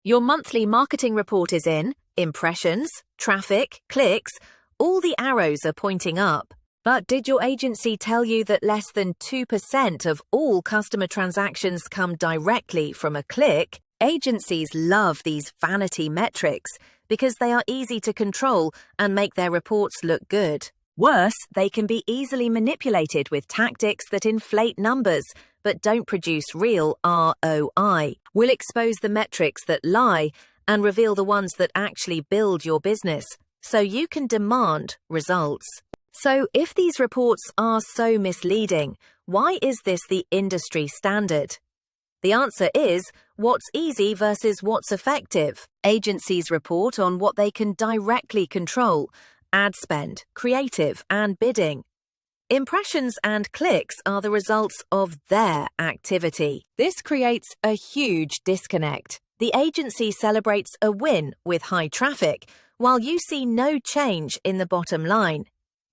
Your monthly marketing report is in, impressions, traffic, clicks, all the arrows are pointing up. But did your agency tell you that less than 2% of all customer transactions come directly from a click? Agencies love these vanity metrics because they are easy to control and make their reports look good. Worse, they can be easily manipulated with tactics that inflate numbers but don't produce real ROI. We'll expose the metrics that lie and reveal the ones that actually build your business, so you can demand results. So if these reports are so misleading, why is this the industry standard? The answer is what's easy versus what's effective. Agencies report on what they can directly control: ad spend, creative, and bidding. Impressions and clicks are the results of their activity. This creates a huge disconnect. The agency celebrates a win with high traffic, while you see no change in the bottom line.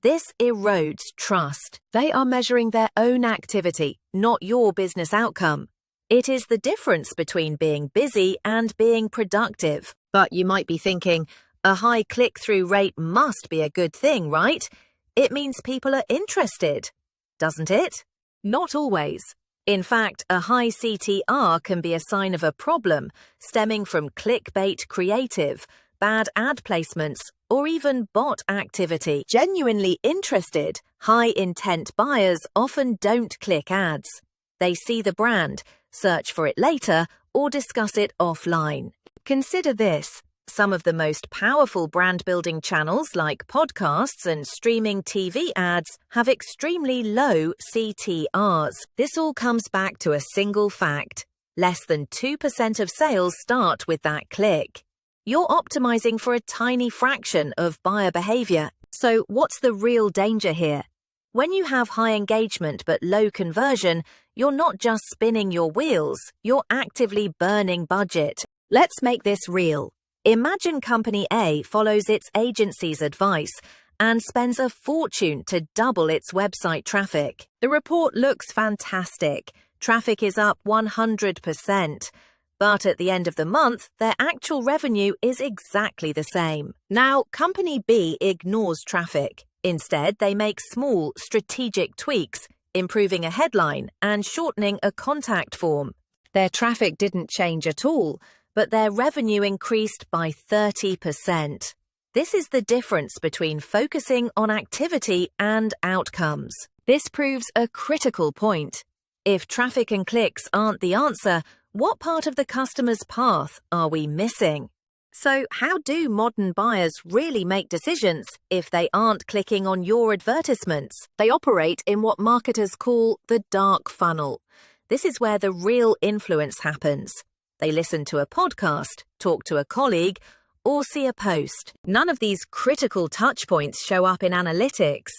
This erodes trust. They are measuring their own activity, not your business outcome. It is the difference between being busy and being productive. But you might be thinking, a high click-through rate must be a good thing, right? It means people are interested, doesn't it? Not always. In fact, a high CTR can be a sign of a problem stemming from clickbait creative, bad ad placements, or even bot activity. Genuinely interested, high-intent buyers often don't click ads. They see the brand, search for it later, or discuss it offline. Consider this. Some of the most powerful brand-building channels like podcasts and streaming TV ads have extremely low CTRs. This all comes back to a single fact. Less than 2% of sales start with that click. You're optimizing for a tiny fraction of buyer behavior. So what's the real danger here? When you have high engagement but low conversion, you're not just spinning your wheels, you're actively burning budget. Let's make this real. Imagine Company A follows its agency's advice and spends a fortune to double its website traffic. The report looks fantastic. Traffic is up 100%. But at the end of the month, their actual revenue is exactly the same. Now, Company B ignores traffic. Instead, they make small, strategic tweaks, improving a headline and shortening a contact form. Their traffic didn't change at all, but their revenue increased by 30%. This is the difference between focusing on activity and outcomes. This proves a critical point. If traffic and clicks aren't the answer, what part of the customer's path are we missing? So how do modern buyers really make decisions if they aren't clicking on your advertisements? They operate in what marketers call the dark funnel. This is where the real influence happens. They listen to a podcast, talk to a colleague, or see a post. None of these critical touchpoints show up in analytics.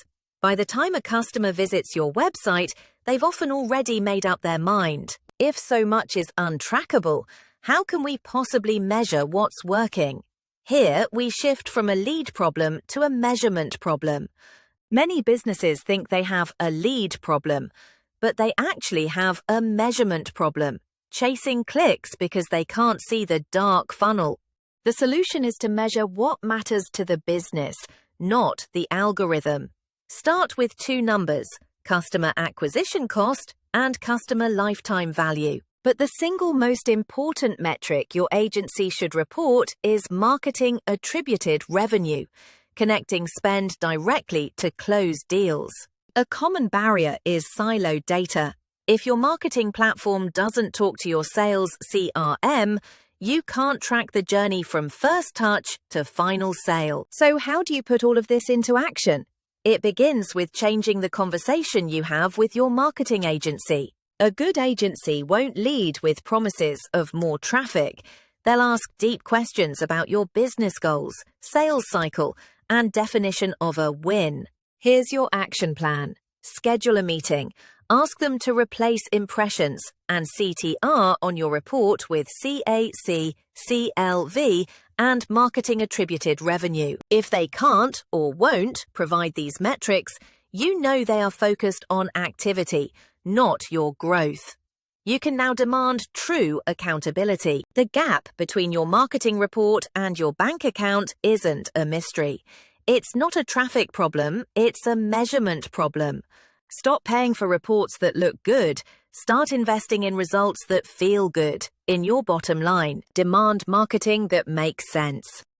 By the time a customer visits your website, they've often already made up their mind. If so much is untrackable, how can we possibly measure what's working? Here, we shift from a lead problem to a measurement problem. Many businesses think they have a lead problem, but they actually have a measurement problem, chasing clicks because they can't see the dark funnel. The solution is to measure what matters to the business, not the algorithm. Start with two numbers: customer acquisition cost and customer lifetime value. But the single most important metric your agency should report is marketing attributed revenue, connecting spend directly to closed deals. A common barrier is siloed data. If your marketing platform doesn't talk to your sales CRM, you can't track the journey from first touch to final sale. So how do you put all of this into action? It begins with changing the conversation you have with your marketing agency. A good agency won't lead with promises of more traffic. They'll ask deep questions about your business goals, sales cycle, and definition of a win. Here's your action plan. Schedule a meeting. Ask them to replace impressions and CTR on your report with CAC, CLV, and marketing attributed revenue. If they can't or won't provide these metrics, you know they are focused on activity, not your growth. You can now demand true accountability. The gap between your marketing report and your bank account isn't a mystery. It's not a traffic problem, it's a measurement problem. Stop paying for reports that look good. Start investing in results that feel good. In your bottom line, demand marketing that makes sense.